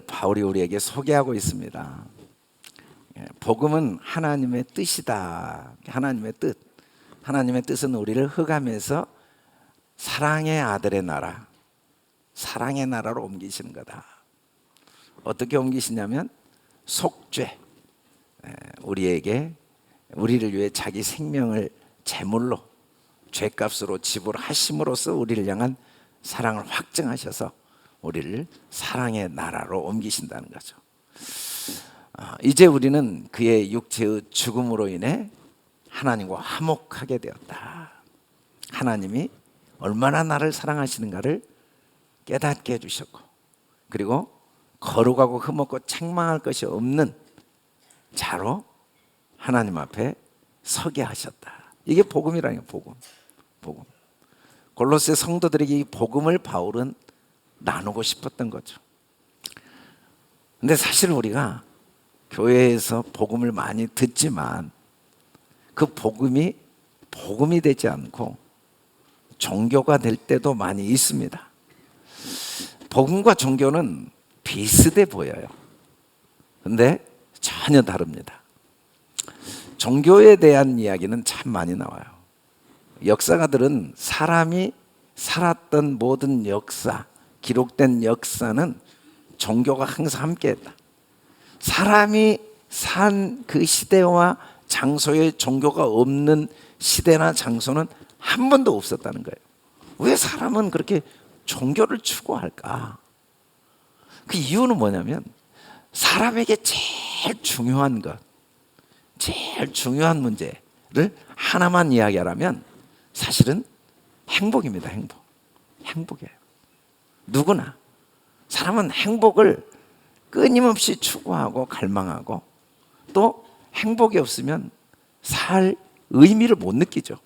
바울이 우리에게 소개하고 있습니다. 복음은 하나님의 뜻이다. 하나님의 뜻. 하나님의 뜻은 우리를 흑암에서 사랑의 아들의 나라, 사랑의 나라로 옮기시는 거다. 어떻게 옮기시냐면 속죄, 우리를 위해 자기 생명을 제물로 죄값으로 지불하심으로써 우리를 향한 사랑을 확증하셔서 우리를 사랑의 나라로 옮기신다는 거죠. 이제 우리는 그의 육체의 죽음으로 인해 하나님과 화목하게 되었다. 하나님이 얼마나 나를 사랑하시는가를 깨닫게 해주셨고, 그리고 거룩하고 흠없고 책망할 것이 없는 자로 하나님 앞에 서게 하셨다. 이게 복음이라는 거예요. 복음. 골로새 성도들에게 이 복음을 바울은 나누고 싶었던 거죠. 근데 사실 우리가 교회에서 복음을 많이 듣지만 그 복음이 되지 않고 종교가 될 때도 많이 있습니다. 복음과 종교는 비슷해 보여요. 근데 전혀 다릅니다. 종교에 대한 이야기는 참 많이 나와요. 역사가들은 사람이 살았던 모든 역사, 기록된 역사는 종교가 항상 함께했다. 사람이 산 그 시대와 장소에 종교가 없는 시대나 장소는 한 번도 없었다는 거예요. 왜 사람은 그렇게 종교를 추구할까? 그 이유는 뭐냐면 사람에게 제일 중요한 것, 제일 중요한 문제를 하나만 이야기하라면 사실은 행복입니다. 행복이에요. 누구나 사람은 행복을 끊임없이 추구하고 갈망하고, 또 행복이 없으면 살 의미를 못 느끼죠.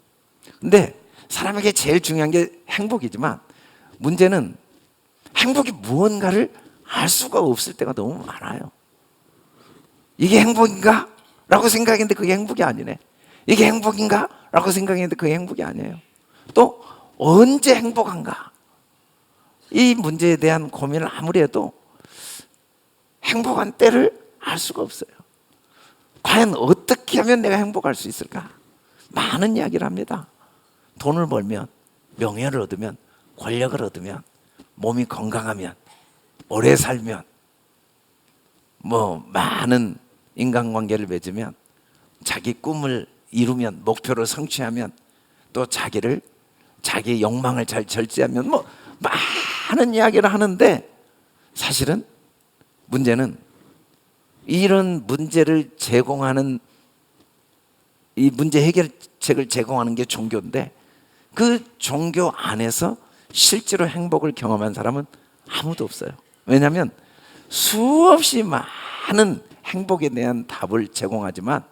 근데 사람에게 제일 중요한 게 행복이지만 문제는 행복이 무언가를 알 수가 없을 때가 너무 많아요. 이게 행복인가? 라고 생각했는데 그게 행복이 아니네. 이게 행복인가? 라고 생각했는데 그게 행복이 아니에요. 또 언제 행복한가? 이 문제에 대한 고민을 아무리 해도 행복한 때를 알 수가 없어요. 과연 어떻게 하면 내가 행복할 수 있을까? 많은 이야기를 합니다. 돈을 벌면, 명예를 얻으면, 권력을 얻으면, 몸이 건강하면, 오래 살면, 많은 인간관계를 맺으면, 자기 꿈을 이루면, 목표를 성취하면, 또 자기 욕망을 잘 절제하면, 많은 이야기를 하는데 사실은 문제는 이런 문제를 제공하는, 이 문제 해결책을 제공하는 게 종교인데 그 종교 안에서 실제로 행복을 경험한 사람은 아무도 없어요. 왜냐하면 수없이 많은 행복에 대한 답을 제공하지만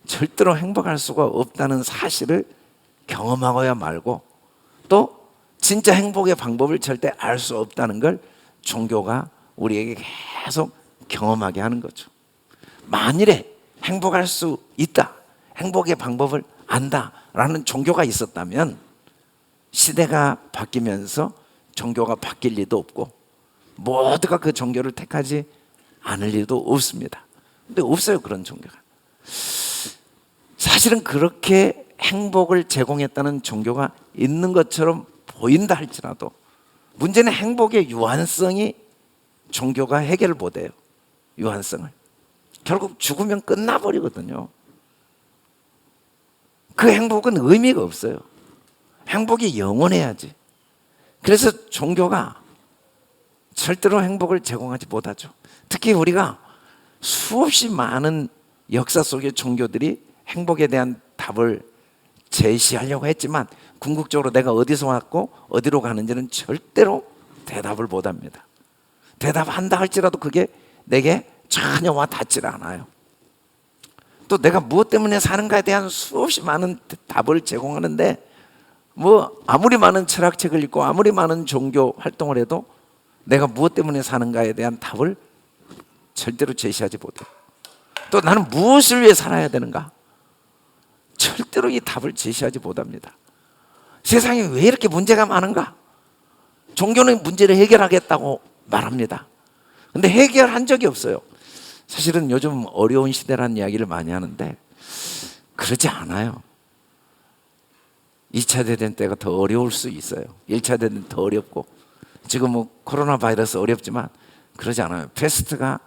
절대로 행복할 수가 없다는 사실을 경험하고야 말고, 또 진짜 행복의 방법을 절대 알 수 없다는 걸 종교가 우리에게 계속 경험하게 하는 거죠. 만일에 행복할 수 있다, 행복의 방법을 안다라는 종교가 있었다면 시대가 바뀌면서 종교가 바뀔 리도 없고 모두가 그 종교를 택하지 않을 리도 없습니다. 근데 없어요, 그런 종교가. 사실은 그렇게 행복을 제공했다는 종교가 있는 것처럼 보인다 할지라도 문제는 행복의 유한성이 종교가 해결을 못해요. 유한성을. 결국 죽으면 끝나버리거든요. 그 행복은 의미가 없어요. 행복이 영원해야지. 그래서 종교가 절대로 행복을 제공하지 못하죠. 특히 우리가 수없이 많은 역사 속의 종교들이 행복에 대한 답을 제시하려고 했지만 궁극적으로 내가 어디서 왔고 어디로 가는지는 절대로 대답을 못합니다. 대답한다 할지라도 그게 내게 전혀 와 닿질 않아요. 또 내가 무엇 때문에 사는가에 대한 수없이 많은 답을 제공하는데 아무리 많은 철학책을 읽고 아무리 많은 종교 활동을 해도 내가 무엇 때문에 사는가에 대한 답을 절대로 제시하지 못해요. 또 나는 무엇을 위해 살아야 되는가? 절대로 이 답을 제시하지 못합니다. 세상에 왜 이렇게 문제가 많은가? 종교는 문제를 해결하겠다고 말합니다. 근데 해결한 적이 없어요. 사실은 요즘 어려운 시대라는 이야기를 많이 하는데 그러지 않아요. 2차 대전 때가 더 어려울 수 있어요. 1차 대전 더 어렵고, 지금 뭐 코로나 바이러스 어렵지만 그러지 않아요. 패스트가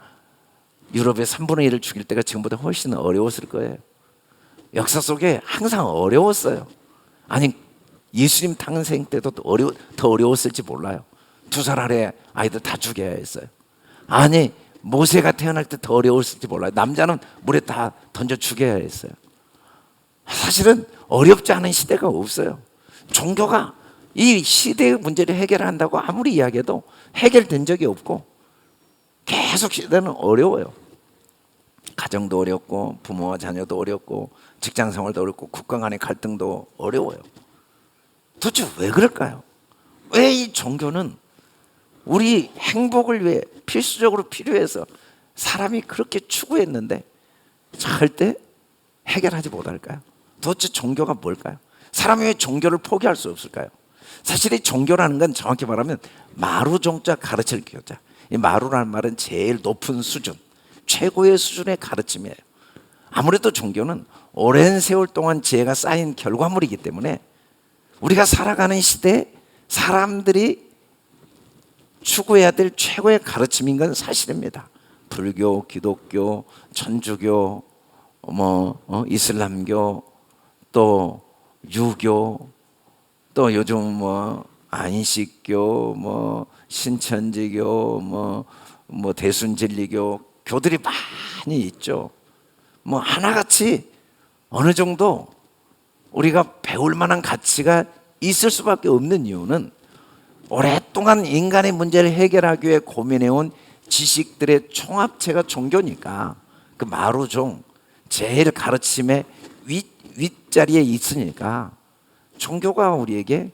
유럽의 3분의 1을 죽일 때가 지금보다 훨씬 어려웠을 거예요. 역사 속에 항상 어려웠어요. 아니, 예수님 탄생 때도 더 어려웠을지 몰라요. 2살 아래 아이들 다 죽여야 했어요. 아니, 모세가 태어날 때 더 어려웠을지 몰라요. 남자는 물에 다 던져 죽여야 했어요. 사실은 어렵지 않은 시대가 없어요. 종교가 이 시대의 문제를 해결한다고 아무리 이야기해도 해결된 적이 없고 계속 시대는 어려워요. 가정도 어렵고, 부모와 자녀도 어렵고, 직장 생활도 어렵고, 국가 간의 갈등도 어려워요. 도대체 왜 그럴까요? 왜 이 종교는 우리 행복을 위해 필수적으로 필요해서 사람이 그렇게 추구했는데 절대 해결하지 못할까요? 도대체 종교가 뭘까요? 사람이 왜 종교를 포기할 수 없을까요? 사실 이 종교라는 건 정확히 말하면 마루종자 가르칠 교자. 이 마루라는 말은 제일 높은 수준, 최고의 수준의 가르침이에요. 아무래도 종교는 오랜 세월 동안 지혜가 쌓인 결과물이기 때문에 우리가 살아가는 시대에 사람들이 추구해야 될 최고의 가르침인 건 사실입니다. 불교, 기독교, 천주교, 이슬람교, 또 유교, 또 요즘 안식교, 신천지교, 대순진리교, 교들이 많이 있죠. 하나같이 어느 정도 우리가 배울 만한 가치가 있을 수밖에 없는 이유는 오랫동안 인간의 문제를 해결하기 위해 고민해온 지식들의 총합체가 종교니까, 그 마루종, 제일 가르침의 윗자리에 있으니까 종교가 우리에게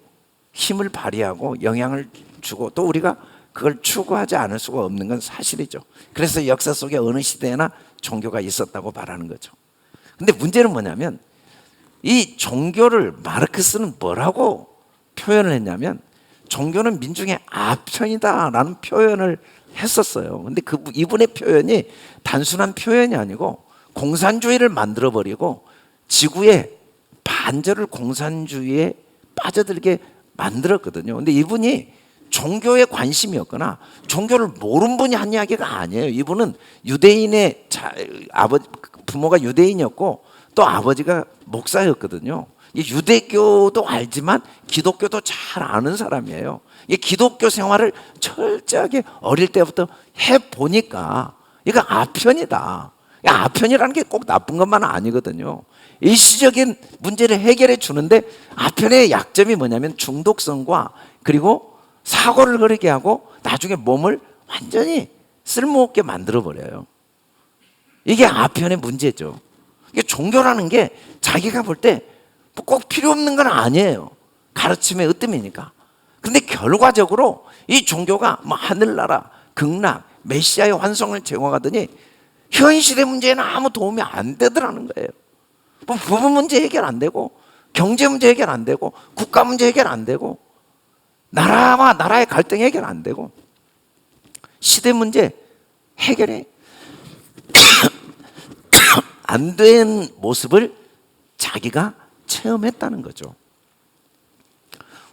힘을 발휘하고 영향을 주고, 또 우리가 그걸 추구하지 않을 수가 없는 건 사실이죠. 그래서 역사 속에 어느 시대에나 종교가 있었다고 말하는 거죠. 근데 문제는 뭐냐면, 이 종교를 마르크스는 뭐라고 표현을 했냐면, 종교는 민중의 아편이다라는 표현을 했었어요. 근데 이분의 표현이 단순한 표현이 아니고 공산주의를 만들어버리고 지구의 반절을 공산주의에 빠져들게 만들었거든요. 근데 이분이 종교에 관심이 없거나 종교를 모르는 분이 한 이야기가 아니에요. 이분은 유대인의 부모가 유대인이었고 또 아버지가 목사였거든요. 유대교도 알지만 기독교도 잘 아는 사람이에요. 기독교 생활을 철저하게 어릴 때부터 해보니까 이거 아편이다. 아편이라는 게 꼭 나쁜 것만 아니거든요. 일시적인 문제를 해결해 주는데, 아편의 약점이 뭐냐면 중독성과 그리고 사고를 거리게 하고 나중에 몸을 완전히 쓸모없게 만들어버려요. 이게 아편의 문제죠. 이게 종교라는 게 자기가 볼 때 꼭 필요 없는 건 아니에요. 가르침의 으뜸이니까. 근데 결과적으로 이 종교가 하늘나라, 극락, 메시아의 환상을 제공하더니 현실의 문제에는 아무 도움이 안 되더라는 거예요. 부부 문제 해결 안 되고, 경제 문제 해결 안 되고, 국가 문제 해결 안 되고, 나라와 나라의 갈등 해결 안 되고, 시대 문제 해결이 안 된 모습을 자기가 체험했다는 거죠.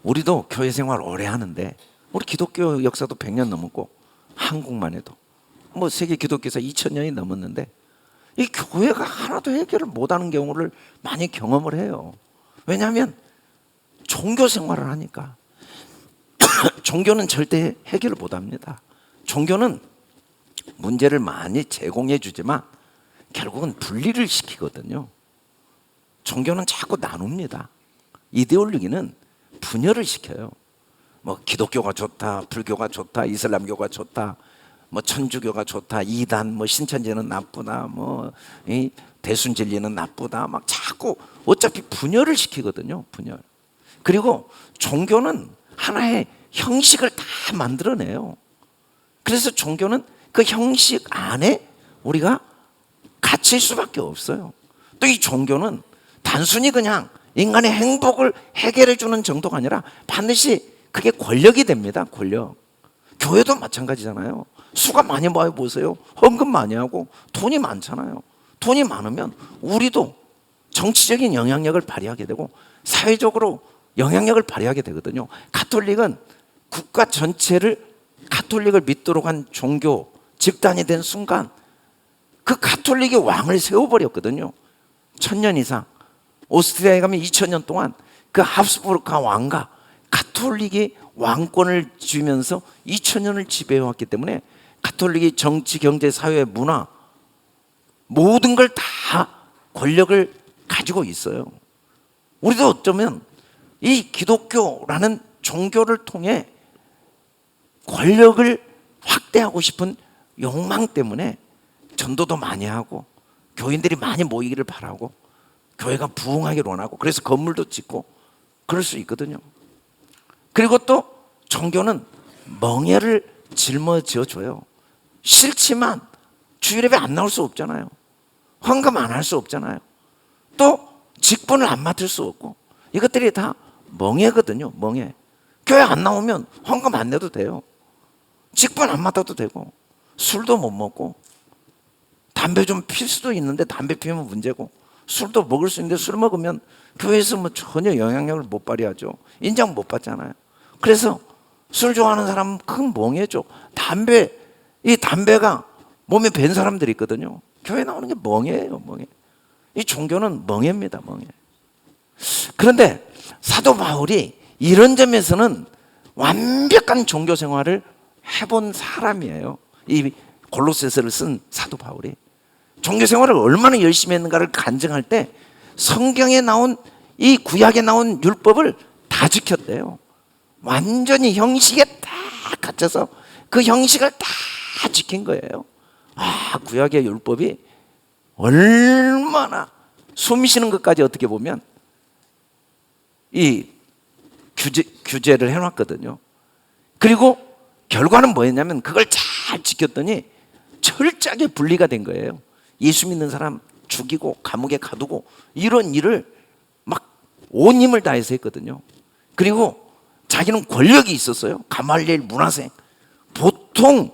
우리도 교회 생활 오래 하는데, 우리 기독교 역사도 100년 넘었고, 한국만 해도 세계 기독교사 2000년이 넘었는데 이 교회가 하나도 해결을 못하는 경우를 많이 경험을 해요. 왜냐하면 종교 생활을 하니까. 종교는 절대 해결을 못합니다. 종교는 문제를 많이 제공해 주지만 결국은 분리를 시키거든요. 종교는 자꾸 나눕니다. 이데올로기는 분열을 시켜요. 기독교가 좋다, 불교가 좋다, 이슬람교가 좋다, 천주교가 좋다, 이단, 신천지는 나쁘다, 이 대순진리는 나쁘다, 자꾸 어차피 분열을 시키거든요. 분열. 그리고 종교는 하나의 형식을 다 만들어내요. 그래서 종교는 그 형식 안에 우리가 갇힐 수밖에 없어요. 또 이 종교는 단순히 그냥 인간의 행복을 해결해 주는 정도가 아니라 반드시 그게 권력이 됩니다. 권력. 교회도 마찬가지잖아요. 수가 많이 모여 보세요. 헌금 많이 하고 돈이 많잖아요. 돈이 많으면 우리도 정치적인 영향력을 발휘하게 되고 사회적으로 영향력을 발휘하게 되거든요. 가톨릭은 국가 전체를 가톨릭을 믿도록 한 종교 집단이 된 순간 그 가톨릭이 왕을 세워버렸거든요. 1000년 이상. 오스트리아에 가면 2000년 동안 그 합스부르크 왕과 가톨릭이 왕권을 쥐면서 2000년을 지배해왔기 때문에 가톨릭이 정치, 경제, 사회, 문화 모든 걸 다 권력을 가지고 있어요. 우리도 어쩌면 이 기독교라는 종교를 통해 권력을 확대하고 싶은 욕망 때문에 전도도 많이 하고 교인들이 많이 모이기를 바라고 교회가 부흥하기를 원하고 그래서 건물도 짓고 그럴 수 있거든요. 그리고 또 종교는 멍에를 짊어져 줘요. 싫지만 주일예배 안 나올 수 없잖아요. 헌금 안 할 수 없잖아요. 또 직분을 안 맡을 수 없고 이것들이 다 멍에거든요. 멍에. 교회 안 나오면 헌금 안 내도 돼요. 직분 안 맡아도 되고 술도 못 먹고 담배 좀 필 수도 있는데 담배 피우면 문제고 술도 먹을 수 있는데 술 먹으면 교회에서 뭐 전혀 영향력을 못 발휘하죠. 인정 못 받잖아요. 그래서 술 좋아하는 사람은 큰 멍해죠. 이 담배가 몸에 밴 사람들이 있거든요. 교회 나오는 게 멍해예요. 멍해. 이 종교는 멍해입니다. 멍해. 그런데 사도 바울이 이런 점에서는 완벽한 종교 생활을 해본 사람이에요. 이 골로새서를 쓴 사도 바울이 종교 생활을 얼마나 열심히 했는가를 간증할 때 성경에 나온 이 구약에 나온 율법을 다 지켰대요. 완전히 형식에 딱 갇혀서 그 형식을 다 지킨 거예요. 아, 구약의 율법이 얼마나 숨 쉬는 것까지 어떻게 보면 이 규제를 해놨거든요. 그리고 결과는 뭐였냐면 그걸 잘 지켰더니 철저하게 분리가 된 거예요. 예수 믿는 사람 죽이고 감옥에 가두고 이런 일을 막 온 힘을 다해서 했거든요. 그리고 자기는 권력이 있었어요. 가말리엘 문화생. 보통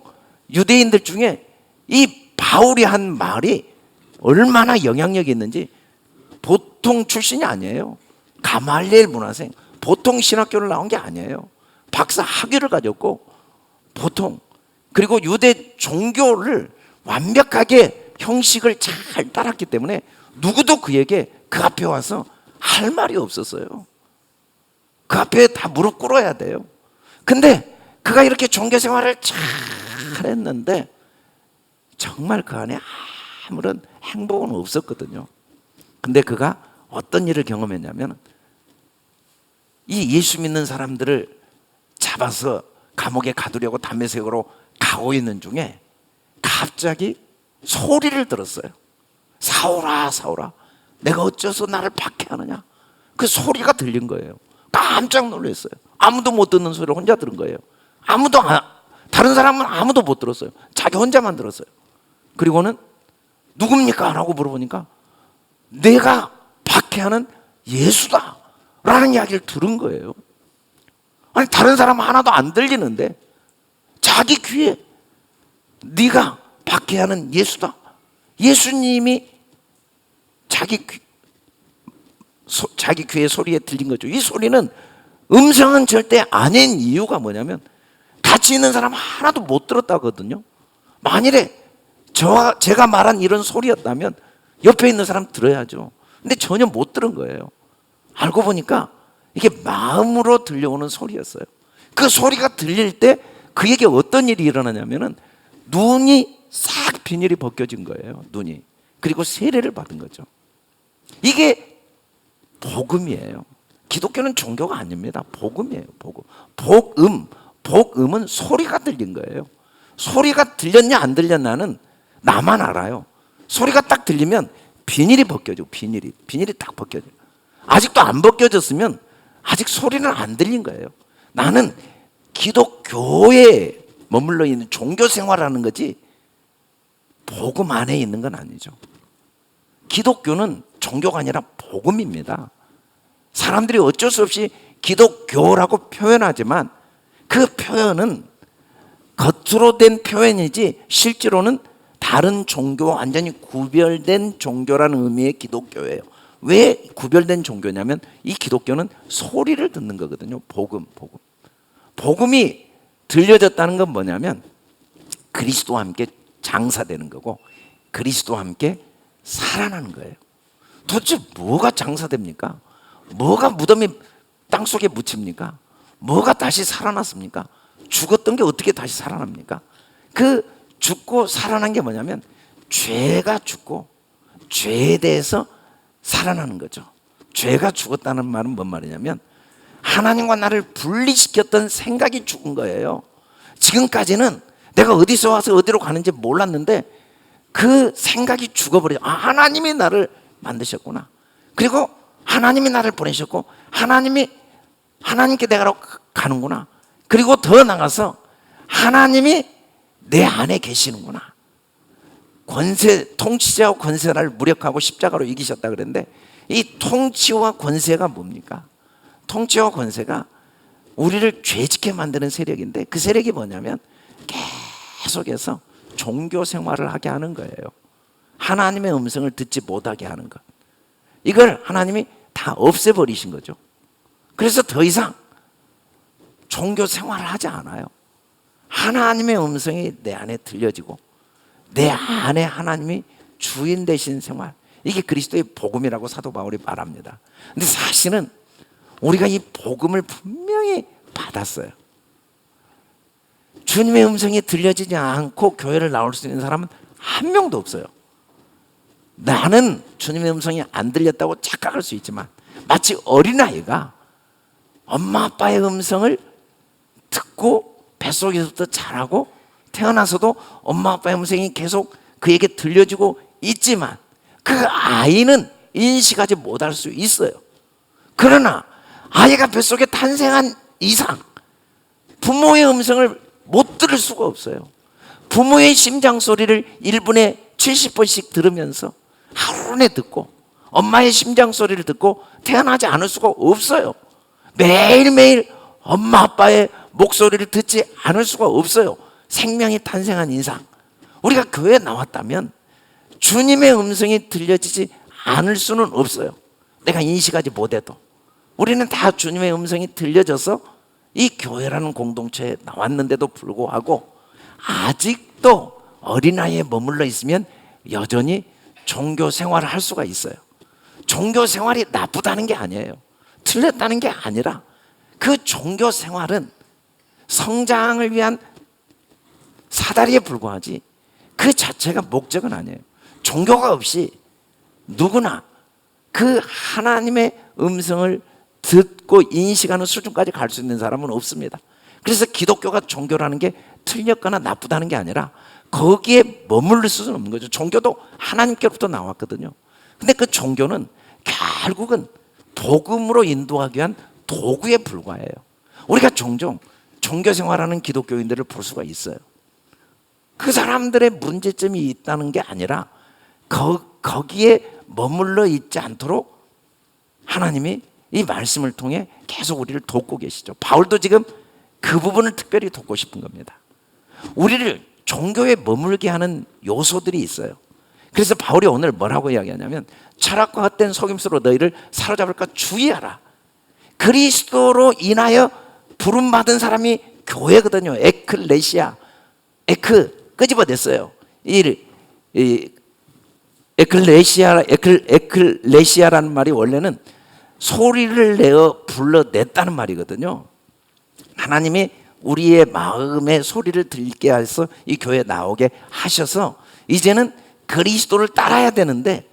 유대인들 중에 이 바울이 한 말이 얼마나 영향력이 있는지 보통 출신이 아니에요. 가말리엘 문화생. 보통 신학교를 나온 게 아니에요. 박사 학위를 가졌고 보통 그리고 유대 종교를 완벽하게 형식을 잘 따랐기 때문에 누구도 그에게 그 앞에 와서 할 말이 없었어요. 그 앞에 다 무릎 꿇어야 돼요. 근데 그가 이렇게 종교 생활을 잘 했는데 정말 그 안에 아무런 행복은 없었거든요. 근데 그가 어떤 일을 경험했냐면 이 예수 믿는 사람들을 잡아서 감옥에 가두려고 담메색으로 가고 있는 중에 갑자기 소리를 들었어요. 사울아 사울아 내가 어째서 나를 박해하느냐. 그 소리가 들린 거예요. 깜짝 놀랐어요. 아무도 못 듣는 소리를 혼자 들은 거예요. 다른 사람은 아무도 못 들었어요. 자기 혼자만 들었어요. 그리고는 누굽니까? 라고 물어보니까 내가 박해하는 예수다 라는 이야기를 들은 거예요. 아니 다른 사람 하나도 안 들리는데 자기 귀에 네가 박해하는 예수다. 예수님이 자기 귀의 소리에 들린 거죠. 이 소리는 음성은 절대 아닌 이유가 뭐냐면 같이 있는 사람 하나도 못 들었다거든요. 만일에 제가 말한 이런 소리였다면 옆에 있는 사람 들어야죠. 근데 전혀 못 들은 거예요. 알고 보니까 이게 마음으로 들려오는 소리였어요. 그 소리가 들릴 때 그에게 어떤 일이 일어나냐면은 눈이 싹 비닐이 벗겨진 거예요. 눈이. 그리고 세례를 받은 거죠. 이게 복음이에요. 기독교는 종교가 아닙니다. 복음이에요. 복음. 복음은 소리가 들린 거예요. 소리가 들렸냐 안 들렸냐는 나만 알아요. 소리가 딱 들리면 비닐이 벗겨져. 비닐이 딱 벗겨져요. 아직도 안 벗겨졌으면 아직 소리는 안 들린 거예요. 나는 기독교에 머물러 있는 종교 생활하는 거지 복음 안에 있는 건 아니죠. 기독교는 종교가 아니라 복음입니다. 사람들이 어쩔 수 없이 기독교라고 표현하지만 그 표현은 겉으로 된 표현이지 실제로는 다른 종교와 완전히 구별된 종교라는 의미의 기독교예요. 왜 구별된 종교냐면 이 기독교는 소리를 듣는 거거든요. 복음이 들려졌다는 건 뭐냐면 그리스도와 함께 장사되는 거고 그리스도와 함께 살아나는 거예요. 도대체 뭐가 장사됩니까? 뭐가 무덤이 땅속에 묻힙니까? 뭐가 다시 살아났습니까? 죽었던 게 어떻게 다시 살아납니까? 그 죽고 살아난 게 뭐냐면 죄가 죽고 죄에 대해서 살아나는 거죠. 죄가 죽었다는 말은 뭔 말이냐면 하나님과 나를 분리시켰던 생각이 죽은 거예요. 지금까지는 내가 어디서 와서 어디로 가는지 몰랐는데 그 생각이 죽어버려요. 하나님이 나를 만드셨구나. 그리고 하나님이 나를 보내셨고 하나님께 내가 가는구나. 그리고 더 나가서 하나님이 내 안에 계시는구나. 통치자와 권세를 무력하고 십자가로 이기셨다 그랬는데 이 통치와 권세가 뭡니까? 통치와 권세가 우리를 죄짓게 만드는 세력인데 그 세력이 뭐냐면 계속해서 종교 생활을 하게 하는 거예요. 하나님의 음성을 듣지 못하게 하는 것. 이걸 하나님이 다 없애버리신 거죠. 그래서 더 이상 종교 생활을 하지 않아요. 하나님의 음성이 내 안에 들려지고 내 안에 하나님이 주인 되신 생활, 이게 그리스도의 복음이라고 사도 바울이 말합니다. 근데 사실은 우리가 이 복음을 분명히 받았어요. 주님의 음성이 들려지지 않고 교회를 나올 수 있는 사람은 한 명도 없어요. 나는 주님의 음성이 안 들렸다고 착각할 수 있지만 마치 어린아이가 엄마 아빠의 음성을 듣고 뱃속에서부터 자라고 태어나서도 엄마 아빠의 음성이 계속 그에게 들려지고 있지만 그 아이는 인식하지 못할 수 있어요. 그러나 아이가 뱃속에 탄생한 이상 부모의 음성을 못 들을 수가 없어요. 부모의 심장 소리를 1분에 70번씩 들으면서 하루에 듣고 엄마의 심장 소리를 듣고 태어나지 않을 수가 없어요. 매일매일 엄마 아빠의 목소리를 듣지 않을 수가 없어요. 생명이 탄생한 이상 우리가 교회에 나왔다면 주님의 음성이 들려지지 않을 수는 없어요. 내가 인식하지 못해도 우리는 다 주님의 음성이 들려져서 이 교회라는 공동체에 나왔는데도 불구하고 아직도 어린아이에 머물러 있으면 여전히 종교 생활을 할 수가 있어요. 종교 생활이 나쁘다는 게 아니에요. 틀렸다는 게 아니라 그 종교 생활은 성장을 위한 사다리에 불과하지 그 자체가 목적은 아니에요. 종교가 없이 누구나 그 하나님의 음성을 듣고 인식하는 수준까지 갈 수 있는 사람은 없습니다. 그래서 기독교가 종교라는 게 틀렸거나 나쁘다는 게 아니라 거기에 머무를 수는 없는 거죠. 종교도 하나님께로부터 나왔거든요. 근데 그 종교는 결국은 복음으로 인도하기 위한 도구에 불과해요. 우리가 종종 종교 생활하는 기독교인들을 볼 수가 있어요. 그 사람들의 문제점이 있다는 게 아니라 거기에 머물러 있지 않도록 하나님이 이 말씀을 통해 계속 우리를 돕고 계시죠. 바울도 지금 그 부분을 특별히 돕고 싶은 겁니다. 우리를 종교에 머물게 하는 요소들이 있어요. 그래서 바울이 오늘 뭐라고 이야기하냐면 철학과 헛된 속임수로 너희를 사로잡을까 주의하라. 그리스도로 인하여 부름받은 사람이 교회거든요. 에클레시아. 끄집어냈어요. 에클레시아라는 말이 원래는 소리를 내어 불러냈다는 말이거든요. 하나님이 우리의 마음의 소리를 들게 해서 이 교회에 나오게 하셔서 이제는 그리스도를 따라야 되는데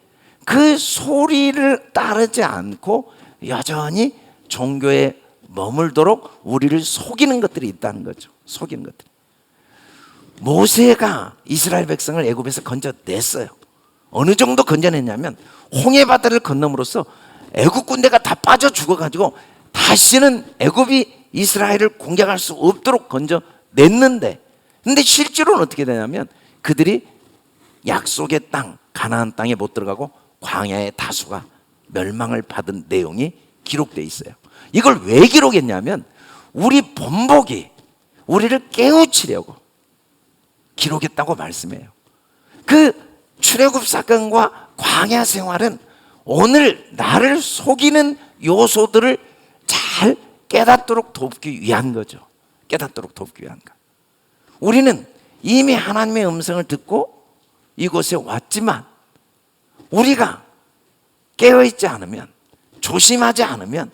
그 소리를 따르지 않고 여전히 종교에 머물도록 우리를 속이는 것들이 있다는 거죠. 속이는 것들. 모세가 이스라엘 백성을 애굽에서 건져냈어요. 어느 정도 건져냈냐면 홍해 바다를 건너므로써 애굽 군대가 다 빠져 죽어가지고 다시는 애굽이 이스라엘을 공격할 수 없도록 건져냈는데 근데 실제로는 어떻게 되냐면 그들이 약속의 땅 가나안 땅에 못 들어가고 광야의 다수가 멸망을 받은 내용이 기록되어 있어요. 이걸 왜 기록했냐면 우리 본보기 우리를 깨우치려고 기록했다고 말씀해요. 그 출애굽 사건과 광야 생활은 오늘 나를 속이는 요소들을 잘 깨닫도록 돕기 위한 거죠. 깨닫도록 돕기 위한 거. 우리는 이미 하나님의 음성을 듣고 이곳에 왔지만 우리가 깨어있지 않으면, 조심하지 않으면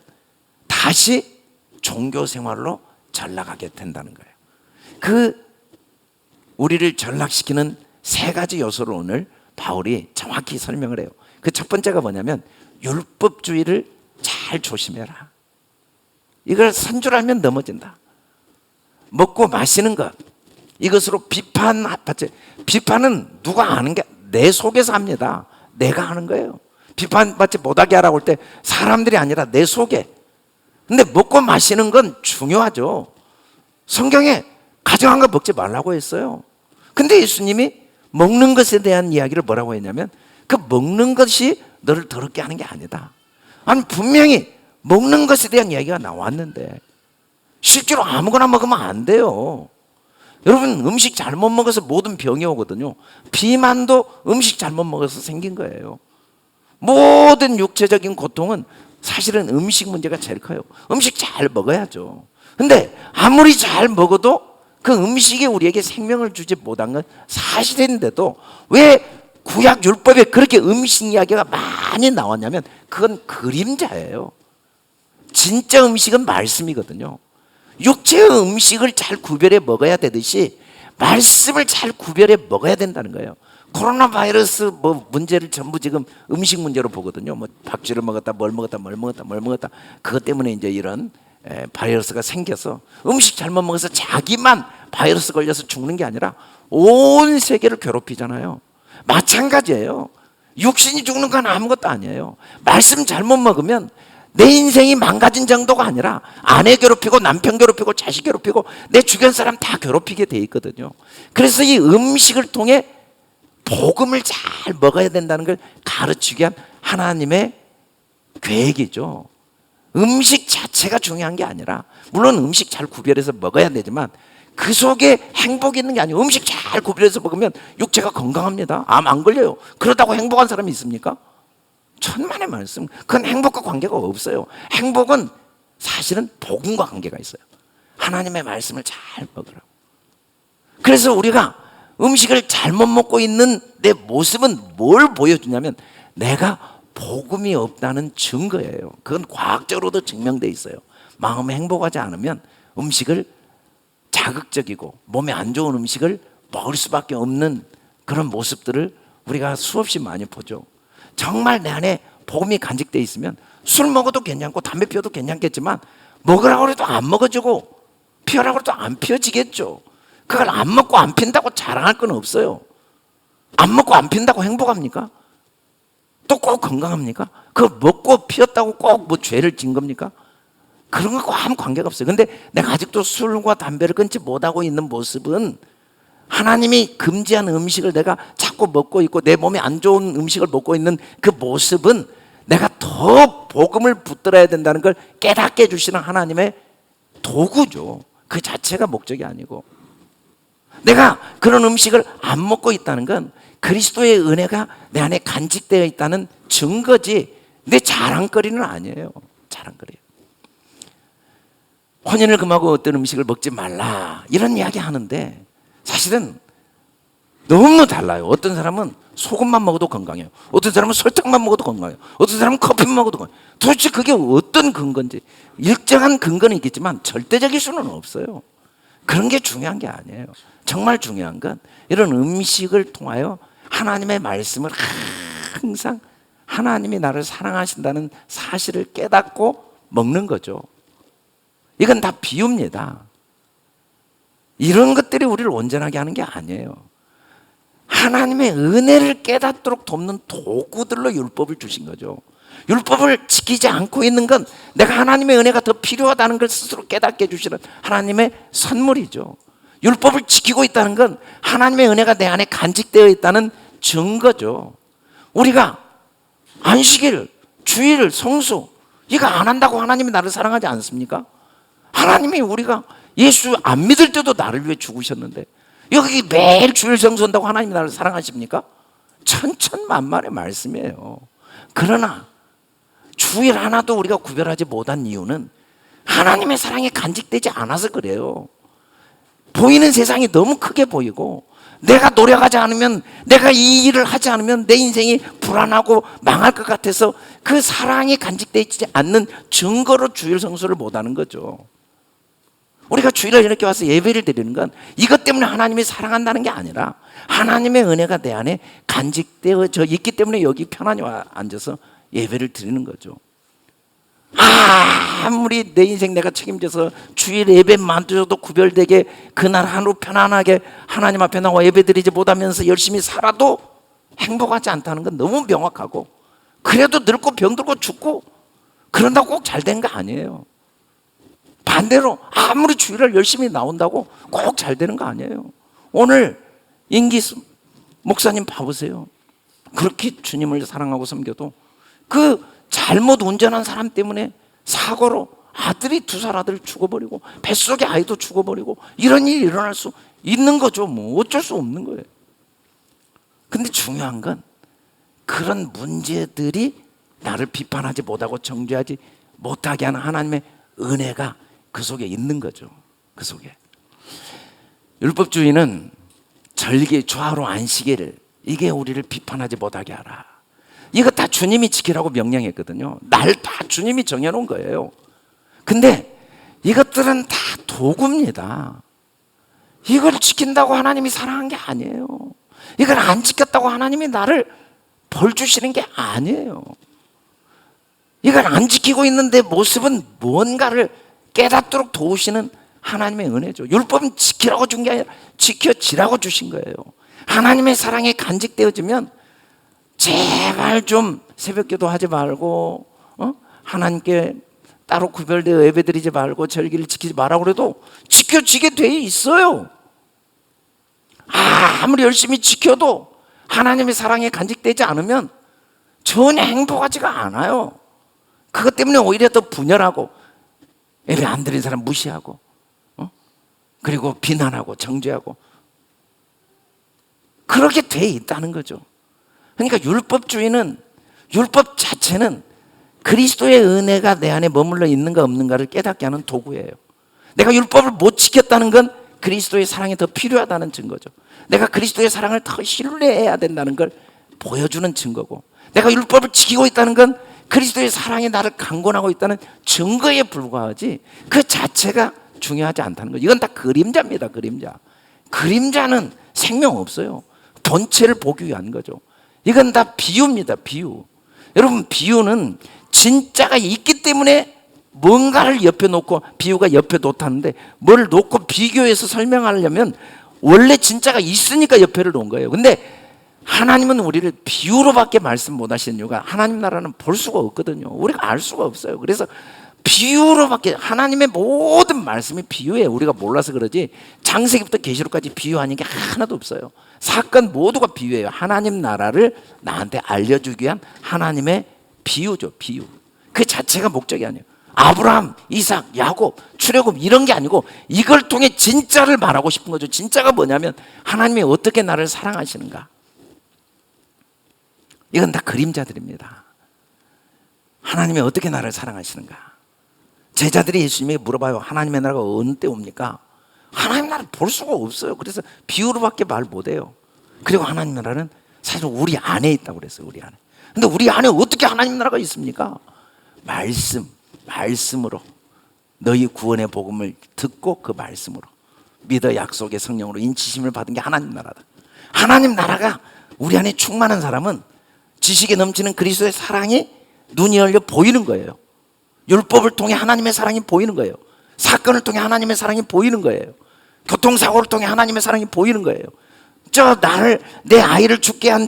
다시 종교 생활로 전락하게 된다는 거예요. 그 우리를 전락시키는 세 가지 요소를 오늘 바울이 정확히 설명을 해요. 그 첫 번째가 뭐냐면 율법주의를 잘 조심해라. 이걸 산 줄 알면 넘어진다. 먹고 마시는 것, 이것으로 비판받지. 비판은 누가 하는 게 내 속에서 합니다. 내가 하는 거예요. 비판받지 못하게 하라고 할 때 사람들이 아니라 내 속에. 근데 먹고 마시는 건 중요하죠. 성경에 가정한 거 먹지 말라고 했어요. 근데 예수님이 먹는 것에 대한 이야기를 뭐라고 했냐면 그 먹는 것이 너를 더럽게 하는 게 아니다. 아니 분명히 먹는 것에 대한 이야기가 나왔는데 실제로 아무거나 먹으면 안 돼요. 여러분 음식 잘못 먹어서 모든 병이 오거든요. 비만도 음식 잘못 먹어서 생긴 거예요. 모든 육체적인 고통은 사실은 음식 문제가 제일 커요. 음식 잘 먹어야죠. 근데 아무리 잘 먹어도 그 음식이 우리에게 생명을 주지 못한 건 사실인데도 왜 구약 율법에 그렇게 음식 이야기가 많이 나왔냐면 그건 그림자예요. 진짜 음식은 말씀이거든요. 육체의 음식을 잘 구별해 먹어야 되듯이 말씀을 잘 구별해 먹어야 된다는 거예요. 코로나 바이러스 문제를 전부 지금 음식 문제로 보거든요. 박쥐를 먹었다, 뭘 먹었다. 그것 때문에 이제 이런 바이러스가 생겨서 음식 잘못 먹어서 자기만 바이러스 걸려서 죽는 게 아니라 온 세계를 괴롭히잖아요. 마찬가지예요. 육신이 죽는 건 아무것도 아니에요. 말씀 잘못 먹으면 내 인생이 망가진 정도가 아니라 아내 괴롭히고 남편 괴롭히고 자식 괴롭히고 내 주변 사람 다 괴롭히게 돼 있거든요. 그래서 이 음식을 통해 복음을 잘 먹어야 된다는 걸 가르치기 위한 하나님의 계획이죠. 음식 자체가 중요한 게 아니라 물론 음식 잘 구별해서 먹어야 되지만 그 속에 행복이 있는 게 아니에요. 음식 잘 구별해서 먹으면 육체가 건강합니다. 암 안 걸려요. 그러다고 행복한 사람이 있습니까? 천만의 말씀. 그건 행복과 관계가 없어요. 행복은 사실은 복음과 관계가 있어요. 하나님의 말씀을 잘 먹으라고. 그래서 우리가 음식을 잘못 먹고 있는 내 모습은 뭘 보여주냐면 내가 복음이 없다는 증거예요. 그건 과학적으로도 증명되어 있어요. 마음이 행복하지 않으면 음식을 자극적이고 몸에 안 좋은 음식을 먹을 수밖에 없는 그런 모습들을 우리가 수없이 많이 보죠. 정말 내 안에 복음이 간직되어 있으면 술 먹어도 괜찮고 담배 피워도 괜찮겠지만 먹으라고 해도 안 먹어지고 피우라고 해도 안 피워지겠죠. 그걸 안 먹고 안 핀다고 자랑할 건 없어요. 안 먹고 안 핀다고 행복합니까? 또 꼭 건강합니까? 그걸 먹고 피웠다고 꼭 뭐 죄를 진 겁니까? 그런 것과 아무 관계가 없어요. 근데 내가 아직도 술과 담배를 끊지 못하고 있는 모습은 하나님이 금지한 음식을 내가 자꾸 먹고 있고 내 몸에 안 좋은 음식을 먹고 있는 그 모습은 내가 더 복음을 붙들어야 된다는 걸 깨닫게 해주시는 하나님의 도구죠. 그 자체가 목적이 아니고 내가 그런 음식을 안 먹고 있다는 건 그리스도의 은혜가 내 안에 간직되어 있다는 증거지 내 자랑거리는 아니에요. 자랑거리예요. 혼인을 금하고 어떤 음식을 먹지 말라 이런 이야기 하는데 사실은 너무 달라요. 어떤 사람은 소금만 먹어도 건강해요. 어떤 사람은 설탕만 먹어도 건강해요. 어떤 사람은 커피만 먹어도 건강해요. 도대체 그게 어떤 근거인지 일정한 근거는 있겠지만 절대적일 수는 없어요. 그런 게 중요한 게 아니에요. 정말 중요한 건 이런 음식을 통하여 하나님의 말씀을 항상 하나님이 나를 사랑하신다는 사실을 깨닫고 먹는 거죠. 이건 다 비유입니다. 이런 것들이 우리를 온전하게 하는 게 아니에요. 하나님의 은혜를 깨닫도록 돕는 도구들로 율법을 주신 거죠. 율법을 지키지 않고 있는 건 내가 하나님의 은혜가 더 필요하다는 걸 스스로 깨닫게 해주시는 하나님의 선물이죠. 율법을 지키고 있다는 건 하나님의 은혜가 내 안에 간직되어 있다는 증거죠. 우리가 안식일, 주일, 성수 이거 안 한다고 하나님이 나를 사랑하지 않습니까? 하나님이 우리가 예수 안 믿을 때도 나를 위해 죽으셨는데 여기 매일 주일 성수한다고 하나님이 나를 사랑하십니까? 천천만만의 말씀이에요. 그러나 주일 하나도 우리가 구별하지 못한 이유는 하나님의 사랑이 간직되지 않아서 그래요. 보이는 세상이 너무 크게 보이고, 내가 노력하지 않으면, 내가 이 일을 하지 않으면 내 인생이 불안하고 망할 것 같아서 그 사랑이 간직되지 않는 증거로 주일 성수를 못하는 거죠. 우리가 주일에 이렇게 와서 예배를 드리는 건 이것 때문에 하나님이 사랑한다는 게 아니라 하나님의 은혜가 내 안에 간직되어져 있기 때문에 여기 편안히 앉아서 예배를 드리는 거죠. 아무리 내 인생 내가 책임져서 주일 예배만 드려도 구별되게 그날 하루 편안하게 하나님 앞에 나와 예배 드리지 못하면서 열심히 살아도 행복하지 않다는 건 너무 명확하고, 그래도 늙고 병들고 죽고 그런다고 꼭 잘 된 거 아니에요. 반대로 아무리 주일을 열심히 나온다고 꼭 잘 되는 거 아니에요. 오늘 임기수 목사님 봐보세요. 그렇게 주님을 사랑하고 섬겨도 그 잘못 운전한 사람 때문에 사고로 아들이 2살 아들 죽어버리고 뱃속에 아이도 죽어버리고 이런 일이 일어날 수 있는 거죠. 뭐 어쩔 수 없는 거예요. 근데 중요한 건 그런 문제들이 나를 비판하지 못하고 정죄하지 못하게 하는 하나님의 은혜가 그 속에 있는 거죠. 그 속에. 율법주의는 절기, 좌로 안식일, 이게 우리를 비판하지 못하게 하라. 이거 다 주님이 지키라고 명령했거든요. 날 다 주님이 정해놓은 거예요. 근데 이것들은 다 도구입니다. 이걸 지킨다고 하나님이 사랑한 게 아니에요. 이걸 안 지켰다고 하나님이 나를 벌 주시는 게 아니에요. 이걸 안 지키고 있는데 모습은 뭔가를 깨닫도록 도우시는 하나님의 은혜죠. 율법은 지키라고 준 게 아니라 지켜지라고 주신 거예요. 하나님의 사랑에 간직되어지면 제발 좀 새벽기도 하지 말고 하나님께 따로 구별되어 예배드리지 말고 절기를 지키지 말라고 그래도 지켜지게 돼 있어요. 아무리 열심히 지켜도 하나님의 사랑에 간직되지 않으면 전혀 행복하지가 않아요. 그것 때문에 오히려 더 분열하고 예배 안 드리는 사람 무시하고 그리고 비난하고 정죄하고 그렇게 돼 있다는 거죠. 그러니까 율법주의는, 율법 자체는 그리스도의 은혜가 내 안에 머물러 있는가 없는가를 깨닫게 하는 도구예요. 내가 율법을 못 지켰다는 건 그리스도의 사랑이 더 필요하다는 증거죠. 내가 그리스도의 사랑을 더 신뢰해야 된다는 걸 보여주는 증거고, 내가 율법을 지키고 있다는 건 그리스도의 사랑이 나를 강권하고 있다는 증거에 불과하지 그 자체가 중요하지 않다는 거죠. 이건 다 그림자입니다. 그림자. 그림자는 생명 없어요. 본체를 보기 위한 거죠. 이건 다 비유입니다. 비유. 여러분, 비유는 진짜가 있기 때문에 뭔가를 옆에 놓고, 비유가 옆에 놓다는데 뭘 놓고 비교해서 설명하려면 원래 진짜가 있으니까 옆에를 놓은 거예요. 근데 하나님은 우리를 비유로밖에 말씀 못 하시는 이유가 하나님 나라는 볼 수가 없거든요. 우리가 알 수가 없어요. 그래서 비유로밖에, 하나님의 모든 말씀이 비유예요. 우리가 몰라서 그러지 창세기부터 계시록까지 비유하는 게 하나도 없어요. 사건 모두가 비유예요. 하나님 나라를 나한테 알려주기 위한 하나님의 비유죠. 비유. 그 자체가 목적이 아니에요. 아브라함, 이삭, 야곱, 출애굽 이런 게 아니고 이걸 통해 진짜를 말하고 싶은 거죠. 진짜가 뭐냐면 하나님이 어떻게 나를 사랑하시는가. 이건 다 그림자들입니다. 하나님이 어떻게 나를 사랑하시는가. 제자들이 예수님에게 물어봐요. 하나님의 나라가 어느 때 옵니까? 하나님 나라를 볼 수가 없어요. 그래서 비유로밖에 말 못해요. 그리고 하나님 나라는 사실 우리 안에 있다고 그랬어요. 우리 안에. 근데 우리 안에 어떻게 하나님 나라가 있습니까? 말씀으로 너희 구원의 복음을 듣고 그 말씀으로 믿어 약속의 성령으로 인치심을 받은 게 하나님 나라다. 하나님 나라가 우리 안에 충만한 사람은 지식에 넘치는 그리스도의 사랑이 눈이 열려 보이는 거예요. 율법을 통해 하나님의 사랑이 보이는 거예요. 사건을 통해 하나님의 사랑이 보이는 거예요. 교통사고를 통해 하나님의 사랑이 보이는 거예요. 내 아이를 죽게 한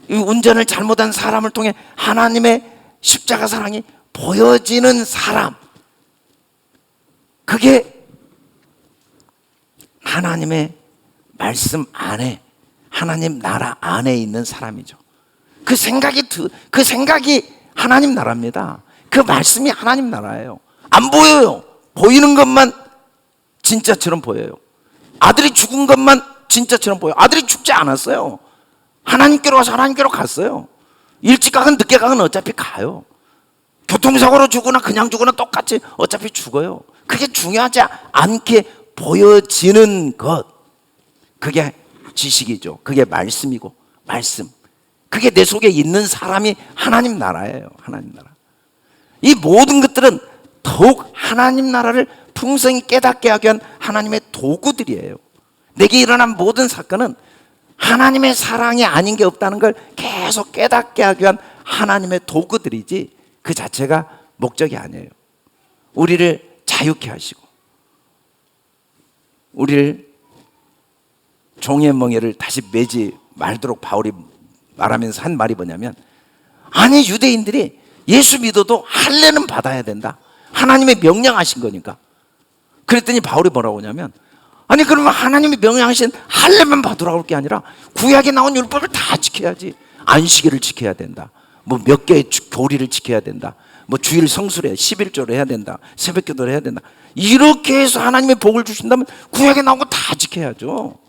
운전을 잘못한 사람을 통해 하나님의 십자가 사랑이 보여지는 사람, 그게 하나님의 말씀 안에, 하나님 나라 안에 있는 사람이죠. 그 생각이 하나님 나라입니다. 그 말씀이 하나님 나라예요. 안 보여요. 보이는 것만 진짜처럼 보여요. 아들이 죽은 것만 진짜처럼 보여. 아들이 죽지 않았어요. 하나님께로 와서 하나님께로 갔어요. 일찍 가건 늦게 가건 어차피 가요. 교통사고로 죽거나 그냥 죽거나 똑같이 어차피 죽어요. 그게 중요하지 않게 보여지는 것, 그게 지식이죠. 그게 말씀이고, 말씀, 그게 내 속에 있는 사람이 하나님 나라예요. 하나님 나라. 이 모든 것들은 더욱 하나님 나라를 풍성히 깨닫게 하기 위한 하나님의 도구들이에요. 내게 일어난 모든 사건은 하나님의 사랑이 아닌 게 없다는 걸 계속 깨닫게 하기 위한 하나님의 도구들이지 그 자체가 목적이 아니에요. 우리를 자유케 하시고 우리를 종의 멍에를 다시 매지 말도록 바울이 말하면서 한 말이 뭐냐면, 아니 유대인들이 예수 믿어도 할례는 받아야 된다. 하나님의 명령하신 거니까. 그랬더니 바울이 뭐라고 하냐면, 아니 그러면 하나님이 명령하신 할례만 받으라고 할 게 아니라 구약에 나온 율법을 다 지켜야지. 안식일을 지켜야 된다. 뭐 몇 개의 교리를 지켜야 된다. 뭐 주일 성수를 11조를 해야 된다. 새벽기도를 해야 된다. 이렇게 해서 하나님의 복을 주신다면 구약에 나온 거 다 지켜야죠.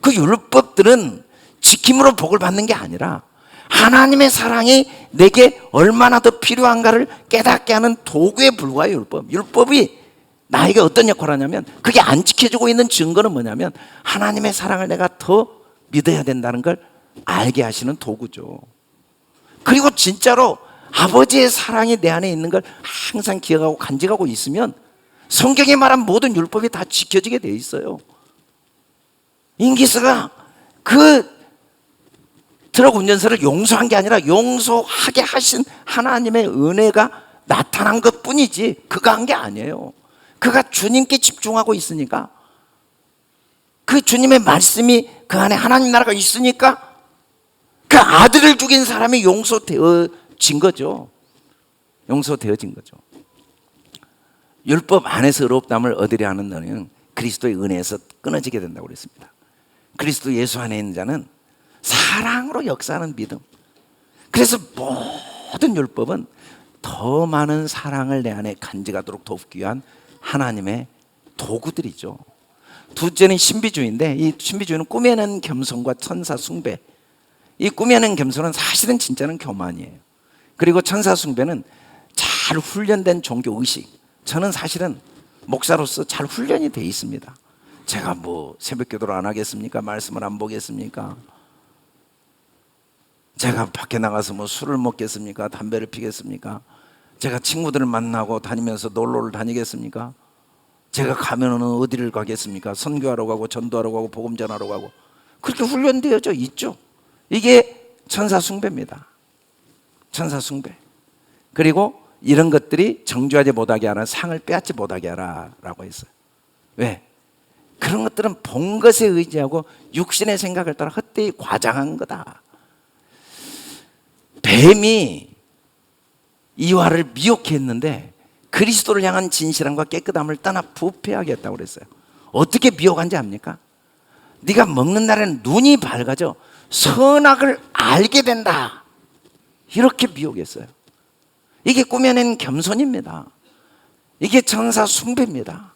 그 율법들은 지킴으로 복을 받는 게 아니라 하나님의 사랑이 내게 얼마나 더 필요한가를 깨닫게 하는 도구에 불과해요. 율법이 나에게 어떤 역할을 하냐면, 그게 안 지켜지고 있는 증거는 뭐냐면 하나님의 사랑을 내가 더 믿어야 된다는 걸 알게 하시는 도구죠. 그리고 진짜로 아버지의 사랑이 내 안에 있는 걸 항상 기억하고 간직하고 있으면 성경에 말한 모든 율법이 다 지켜지게 돼 있어요. 인기스가 그 트럭 운전사를 용서한 게 아니라 용서하게 하신 하나님의 은혜가 나타난 것 뿐이지 그가 한 게 아니에요. 그가 주님께 집중하고 있으니까, 그 주님의 말씀이 그 안에 하나님 나라가 있으니까 그 아들을 죽인 사람이 용서되어진 거죠. 용서되어진 거죠. 율법 안에서 의롭다함을 얻으려 하는 너는 그리스도의 은혜에서 끊어지게 된다고 그랬습니다. 그리스도 예수 안에 있는 자는 사랑으로 역사하는 믿음. 그래서 모든 율법은 더 많은 사랑을 내 안에 간직하도록 돕기 위한 하나님의 도구들이죠. 둘째는 신비주의인데, 이 신비주의는 꾸며낸 겸손과 천사 숭배. 이 꾸며낸 겸손은 사실은 진짜는 교만이에요. 그리고 천사 숭배는 잘 훈련된 종교 의식. 저는 사실은 목사로서 잘 훈련이 돼 있습니다. 제가 뭐 새벽 기도를 안 하겠습니까? 말씀을 안 보겠습니까? 제가 밖에 나가서 뭐 술을 먹겠습니까? 담배를 피겠습니까? 제가 친구들을 만나고 다니면서 놀러를 다니겠습니까? 제가 가면은 어디를 가겠습니까? 선교하러 가고 전도하러 가고 복음 전하러 가고, 그렇게 훈련되어져 있죠. 이게 천사 숭배입니다. 천사 숭배. 그리고 이런 것들이 정죄하지 못하게 하라, 상을 빼앗지 못하게 하라 라고 했어요. 왜? 그런 것들은 본 것에 의지하고 육신의 생각을 따라 헛되이 과장한 거다. 뱀이 이와를 미혹해 했는데 그리스도를 향한 진실함과 깨끗함을 떠나 부패하겠다고 그랬어요. 어떻게 미혹한지 압니까? 네가 먹는 날에는 눈이 밝아져 선악을 알게 된다, 이렇게 미혹했어요. 이게 꾸며낸 겸손입니다. 이게 천사 숭배입니다.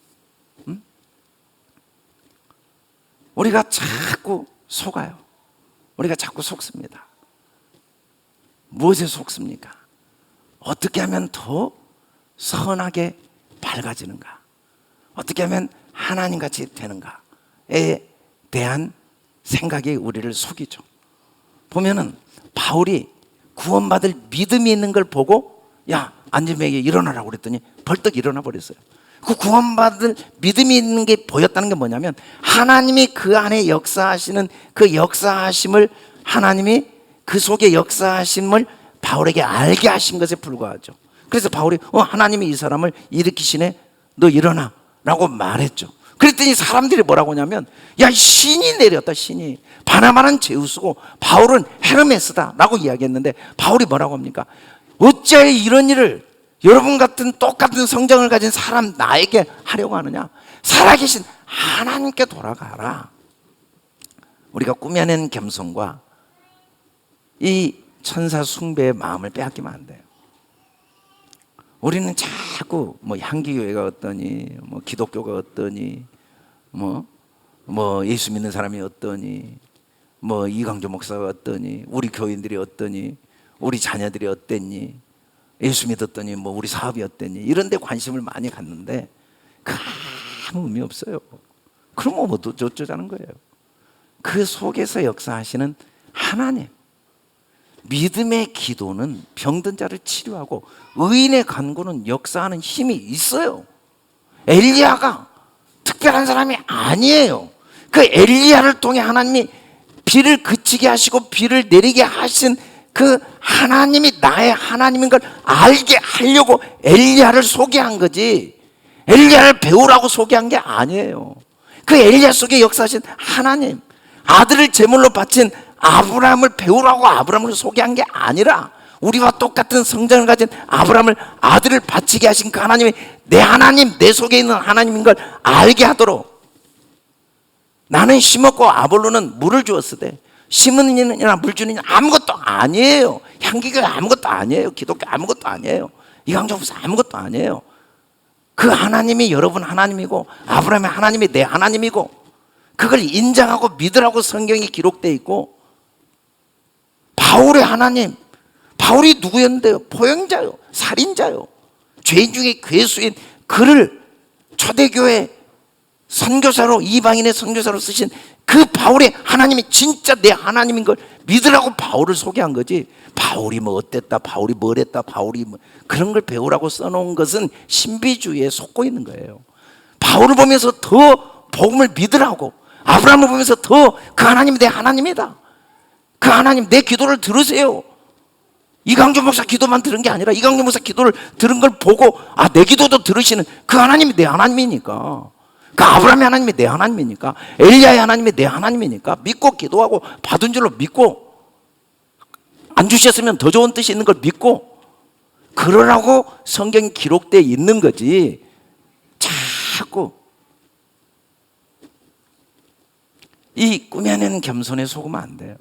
우리가 자꾸 속아요. 우리가 자꾸 속습니다. 무엇에 속습니까? 어떻게 하면 더 선하게 밝아지는가? 어떻게 하면 하나님같이 되는가에 대한 생각이 우리를 속이죠. 보면은 바울이 구원받을 믿음이 있는 걸 보고, 야 안진뱅이 일어나라고 그랬더니 벌떡 일어나 버렸어요. 그 구원받을 믿음이 있는 게 보였다는 게 뭐냐면, 하나님이 그 안에 역사하시는 그 역사하심을, 하나님이 그 속에 역사하심을 바울에게 알게 하신 것에 불과하죠. 그래서 바울이 하나님이 이 사람을 일으키시네, 너 일어나 라고 말했죠. 그랬더니 사람들이 뭐라고 하냐면, 야 신이 내렸다, 신이. 바나바는 제우스고 바울은 헤르메스다 라고 이야기했는데, 바울이 뭐라고 합니까? 어찌하여 이런 일을 여러분 같은 똑같은 성정을 가진 사람 나에게 하려고 하느냐? 살아계신 하나님께 돌아가라. 우리가 꾸며낸 겸손과 이 천사 숭배의 마음을 빼앗기면 안 돼요. 우리는 자꾸 뭐 향기교회가 어떠니, 뭐 기독교가 어떠니, 뭐 뭐 예수 믿는 사람이 어떠니, 뭐 이강조 목사가 어떠니, 우리 교인들이 어떠니, 우리 자녀들이 어땠니, 예수 믿었더니 뭐 우리 사업이 어땠니, 이런 데 관심을 많이 갖는데 그 아무 의미 없어요. 그럼 뭐 어쩌자는 거예요. 그 속에서 역사하시는 하나님, 믿음의 기도는 병든 자를 치료하고 의인의 간구는 역사하는 힘이 있어요. 엘리야가 특별한 사람이 아니에요. 그 엘리야를 통해 하나님이 비를 그치게 하시고 비를 내리게 하신 그 하나님이 나의 하나님인 걸 알게 하려고 엘리야를 소개한 거지, 엘리야를 배우라고 소개한 게 아니에요. 그 엘리야 속에 역사하신 하나님, 아들을 제물로 바친 아브라함을 배우라고 아브라함을 소개한 게 아니라 우리와 똑같은 성장을 가진 아브라함을 아들을 바치게 하신 그 하나님이 내 하나님, 내 속에 있는 하나님인 걸 알게 하도록. 나는 심었고 아볼로는 물을 주었으되 심은 이나 물 주는 이는 아무것도 아니에요. 향기교회 아무것도 아니에요. 기독교 아무것도 아니에요. 이강조 목사 아무것도 아니에요. 그 하나님이 여러분 하나님이고 아브라함의 하나님이 내 하나님이고 그걸 인정하고 믿으라고 성경이 기록되어 있고, 바울의 하나님, 바울이 누구였는데요? 포용자요, 살인자요, 죄인 중에 괴수인 그를 초대교회 선교사로, 이방인의 선교사로 쓰신 그 바울의 하나님이 진짜 내 하나님인 걸 믿으라고 바울을 소개한 거지, 바울이 뭐 어땠다, 바울이 뭘 했다, 바울이 뭐 그런 걸 배우라고 써놓은 것은 신비주의에 속고 있는 거예요. 바울을 보면서 더 복음을 믿으라고, 아브라함을 보면서 더 그 하나님이 내 하나님이다, 그 하나님 내 기도를 들으세요. 이강조 목사 기도만 들은 게 아니라 이강조 목사 기도를 들은 걸 보고 아, 내 기도도 들으시는 그 하나님이 내 하나님이니까, 그 아브라함의 하나님이 내 하나님이니까, 엘리야의 하나님이 내 하나님이니까 믿고 기도하고 받은 줄로 믿고, 안 주셨으면 더 좋은 뜻이 있는 걸 믿고 그러라고 성경이 기록되어 있는 거지. 자꾸 이 꾸며내는 겸손에 속으면 안 돼요.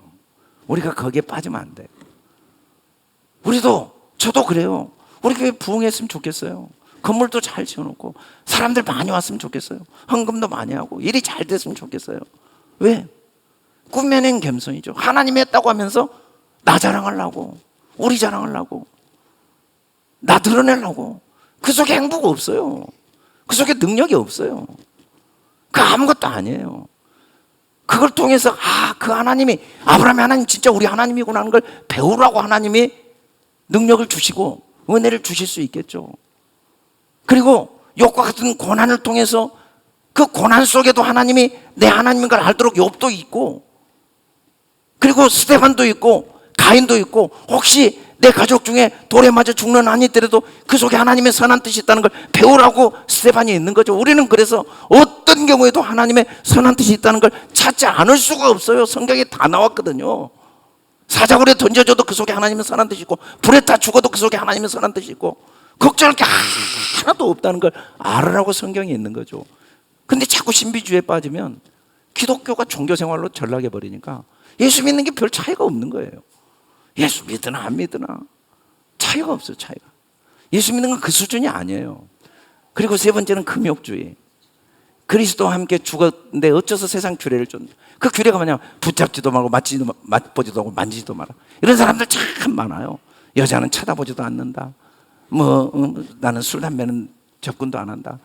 우리가 거기에 빠지면 안 돼요. 저도 그래요. 우리 교회 부흥했으면 좋겠어요. 건물도 잘 지어놓고 사람들 많이 왔으면 좋겠어요. 헌금도 많이 하고 일이 잘 됐으면 좋겠어요. 왜? 꾸며낸 겸손이죠. 하나님이 했다고 하면서 나 자랑하려고, 우리 자랑하려고, 나 드러내려고. 그 속에 행복 없어요. 그 속에 능력이 없어요. 그 아무것도 아니에요. 그걸 통해서 아, 그 하나님이, 아브라함의 하나님 진짜 우리 하나님이구나 하는 걸 배우라고 하나님이 능력을 주시고 은혜를 주실 수 있겠죠. 그리고 욥과 같은 고난을 통해서 그 고난 속에도 하나님이 내 하나님인 걸 알도록 욥도 있고, 그리고 스데반도 있고 가인도 있고, 혹시 내 가족 중에 돌에 맞아 죽는 한이 있더라도 그 속에 하나님의 선한 뜻이 있다는 걸 배우라고 스데반이 있는 거죠. 우리는 그래서 어떤 경우에도 하나님의 선한 뜻이 있다는 걸 찾지 않을 수가 없어요. 성경에 다 나왔거든요. 사자굴에 던져줘도 그 속에 하나님의 선한 뜻이 있고, 불에 타 죽어도 그 속에 하나님의 선한 뜻이 있고, 걱정할 게 하나도 없다는 걸 알으라고 성경에 있는 거죠. 근데 자꾸 신비주의에 빠지면 기독교가 종교생활로 전락해 버리니까 예수 믿는 게 별 차이가 없는 거예요. 예수 믿으나 안 믿으나 차이가 없어요. 차이가. 예수 믿는 건 그 수준이 아니에요. 그리고 세 번째는 금욕주의. 그리스도와 함께 죽었는데 어째서 세상 규례를 줬냐. 그 규례가 뭐냐, 붙잡지도 말고 맛보지도 말고 만지지도 마라. 이런 사람들 참 많아요. 여자는 쳐다보지도 않는다, 나는 술 담배는 접근도 안 한다,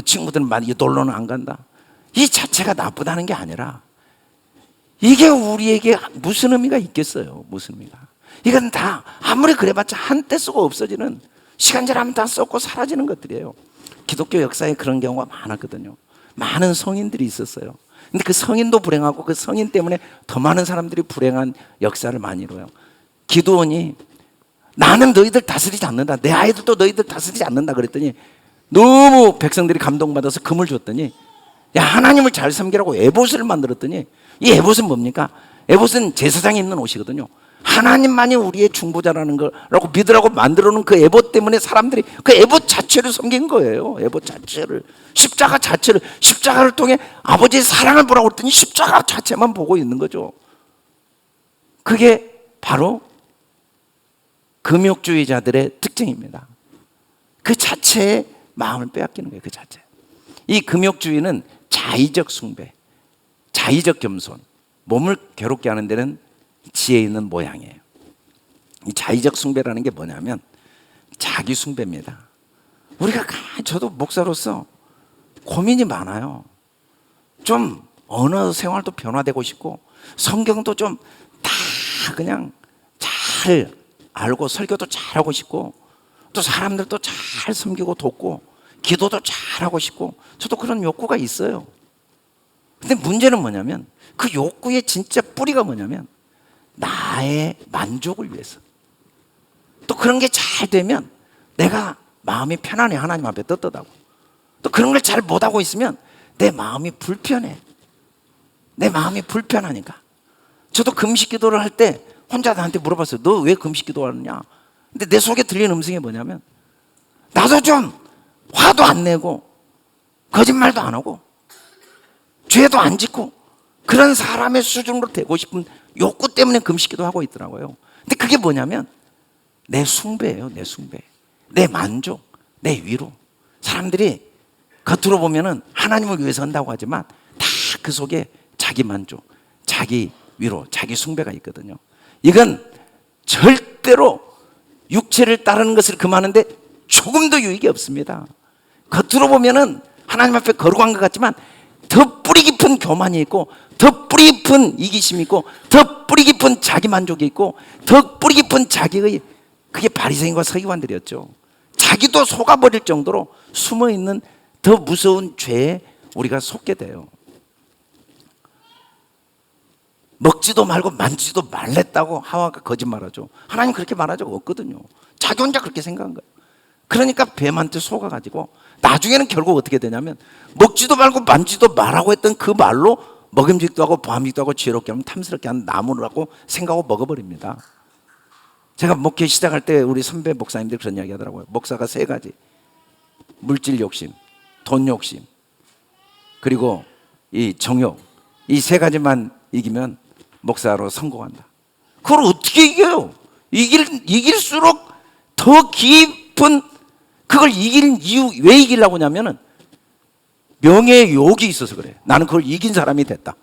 친구들은 많이 놀러는 안 간다. 이 자체가 나쁘다는 게 아니라 이게 우리에게 무슨 의미가 있겠어요. 무슨 의미가. 이건 다 아무리 그래봤자 한때 쓰고 없어지는, 시간 지나면 다 썩고 사라지는 것들이에요. 기독교 역사에 그런 경우가 많았거든요. 많은 성인들이 있었어요. 근데 그 성인도 불행하고 그 성인 때문에 더 많은 사람들이 불행한 역사를 많이 이뤄요. 기드온이 나는 너희들 다스리지 않는다, 내 아이들도 너희들 다스리지 않는다 그랬더니 너무 백성들이 감동받아서 금을 줬더니, 야, 하나님을 잘 섬기라고 에봇을 만들었더니, 이 에봇은 뭡니까? 에봇은 제사장이 입는 옷이거든요. 하나님만이 우리의 중보자라는 거라고 믿으라고 만들어 놓은 그 에봇 때문에 사람들이 그 에봇 자체를 섬긴 거예요. 에봇 자체를, 십자가 자체를, 십자가를 통해 아버지의 사랑을 보라고 했더니 십자가 자체만 보고 있는 거죠. 그게 바로 금욕주의자들의 특징입니다. 그 자체의 마음을 빼앗기는 거예요. 그 자체. 이 금욕주의는 자의적 숭배, 자의적 겸손, 몸을 괴롭게 하는 데는 지혜 있는 모양이에요. 이 자의적 숭배라는 게 뭐냐면 자기 숭배입니다. 우리가 저도 목사로서 고민이 많아요. 좀 언어 생활도 변화되고 싶고 성경도 좀 다 그냥 잘 알고 설교도 잘하고 싶고 또 사람들도 잘 섬기고 돕고 기도도 잘하고 싶고 저도 그런 욕구가 있어요. 근데 문제는 뭐냐면 그 욕구의 진짜 뿌리가 뭐냐면 나의 만족을 위해서, 또 그런 게 잘 되면 내가 마음이 편안해, 하나님 앞에 떳떳하고, 또 그런 걸 잘 못하고 있으면 내 마음이 불편해. 내 마음이 불편하니까. 저도 금식 기도를 할 때 혼자 나한테 물어봤어요. 너 왜 금식 기도하느냐? 근데 내 속에 들리는 음성이 뭐냐면 나도 좀 화도 안 내고 거짓말도 안 하고 죄도 안 짓고 그런 사람의 수준으로 되고 싶은 욕구 때문에 금식 기도 하고 있더라고요. 근데 그게 뭐냐면 내 숭배예요. 내 숭배, 내 만족, 내 위로. 사람들이 겉으로 보면은 하나님을 위해서 한다고 하지만 다 그 속에 자기 만족, 자기 위로, 자기 숭배가 있거든요. 이건 절대로 육체를 따르는 것을 금하는데 조금도 유익이 없습니다. 겉으로 보면은 하나님 앞에 거룩한 것 같지만 더 뿌리 깊은 교만이 있고 더 뿌리 깊은 이기심이 있고 더 뿌리 깊은 자기 만족이 있고 더 뿌리 깊은 자기의, 그게 바리새인과 서기관들이었죠. 자기도 속아버릴 정도로 숨어있는 더 무서운 죄에 우리가 속게 돼요. 먹지도 말고 만지지도 말랬다고 하와가 거짓말하죠. 하나님 그렇게 말한 적 없거든요. 자기 혼자 그렇게 생각한 거예요. 그러니까 뱀한테 속아가지고 나중에는 결국 어떻게 되냐면 먹지도 말고 만지도 말라고 했던 그 말로 먹음직도 하고 보암직도 하고 지혜롭게 하면 탐스럽게 하는 나무라고 생각하고 먹어버립니다. 제가 목회 시작할 때 우리 선배 목사님들 그런 이야기 하더라고요. 목사가 세 가지: 물질 욕심, 돈 욕심, 그리고 이 정욕, 이 세 가지만 이기면 목사로 성공한다. 그걸 어떻게 이겨요? 이길수록 더 깊은, 그걸 이길 이유, 왜 이기려고 하냐면은 명예의 욕이 있어서 그래. 나는 그걸 이긴 사람이 됐다.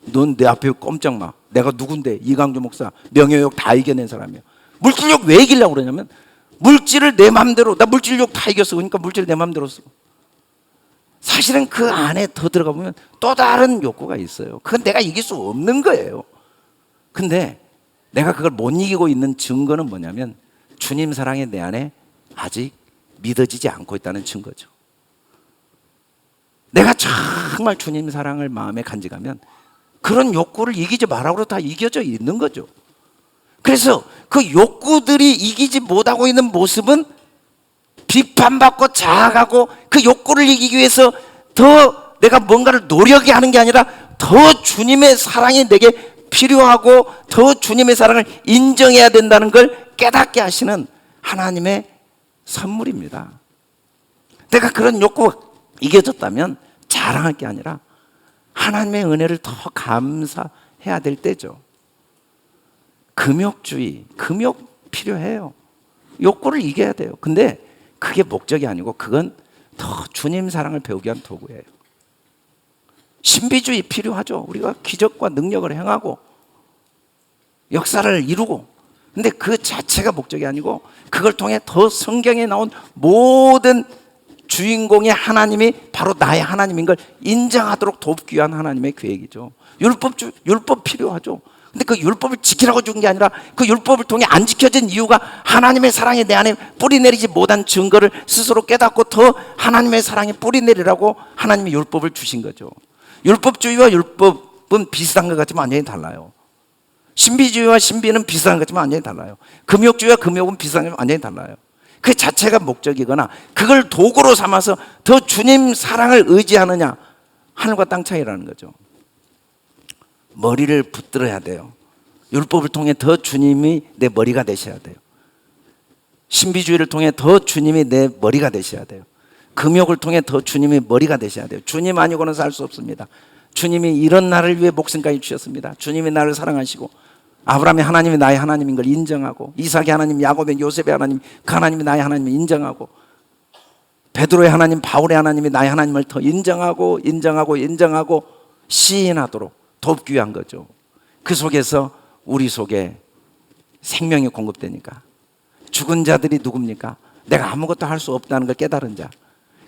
넌 내 앞에 꼼짝 마. 내가 누군데? 이강주 목사 명예욕 다 이겨낸 사람이야. 물질욕 왜 이기려고 그러냐면 물질을 내 맘대로, 나 물질욕 다 이겼어. 그러니까 물질을 내 맘대로 써. 사실은 그 안에 더 들어가 보면 또 다른 욕구가 있어요. 그건 내가 이길 수 없는 거예요. 근데 내가 그걸 못 이기고 있는 증거는 뭐냐면 주님 사랑이 내 안에 아직 믿어지지 않고 있다는 증거죠. 내가 정말 주님 사랑을 마음에 간직하면 그런 욕구를 이기지 말라고 다 이겨져 있는 거죠. 그래서 그 욕구들이 이기지 못하고 있는 모습은 비판받고 자학하고 그 욕구를 이기기 위해서 더 내가 뭔가를 노력이 하는 게 아니라 더 주님의 사랑이 내게 필요하고 더 주님의 사랑을 인정해야 된다는 걸 깨닫게 하시는 하나님의 선물입니다. 내가 그런 욕구가 이겨졌다면 자랑할 게 아니라 하나님의 은혜를 더 감사해야 될 때죠. 금욕주의, 금욕 필요해요. 욕구를 이겨야 돼요. 근데 그게 목적이 아니고 그건 더 주님 사랑을 배우기 위한 도구예요. 신비주의 필요하죠. 우리가 기적과 능력을 행하고 역사를 이루고, 근데 그 자체가 목적이 아니고 그걸 통해 더 성경에 나온 모든 주인공의 하나님이 바로 나의 하나님인 걸 인정하도록 돕기 위한 하나님의 계획이죠. 율법 필요하죠. 근데 그 율법을 지키라고 준 게 아니라 그 율법을 통해 안 지켜진 이유가 하나님의 사랑이 내 안에 뿌리내리지 못한 증거를 스스로 깨닫고 더 하나님의 사랑이 뿌리내리라고 하나님의 율법을 주신 거죠. 율법주의와 율법은 비슷한 것 같지만 완전히 달라요. 신비주의와 신비는 비슷한 것 같지만 완전히 달라요. 금욕주의와 금욕은 비슷한 것 완전히 달라요. 그 자체가 목적이거나 그걸 도구로 삼아서 더 주님 사랑을 의지하느냐, 하늘과 땅 차이라는 거죠. 머리를 붙들어야 돼요. 율법을 통해 더 주님이 내 머리가 되셔야 돼요. 신비주의를 통해 더 주님이 내 머리가 되셔야 돼요. 금욕을 통해 더 주님이 머리가 되셔야 돼요. 주님 아니고는 살 수 없습니다. 주님이 이런 나를 위해 목숨까지 주셨습니다. 주님이 나를 사랑하시고 아브라함의 하나님이 나의 하나님인 걸 인정하고, 이삭의 하나님, 야곱의, 요셉의 하나님, 그 하나님이 나의 하나님을 인정하고, 베드로의 하나님, 바울의 하나님이 나의 하나님을 더 인정하고 시인하도록 돕기 위한 거죠. 그 속에서 우리 속에 생명이 공급되니까. 죽은 자들이 누굽니까? 내가 아무것도 할 수 없다는 걸 깨달은 자,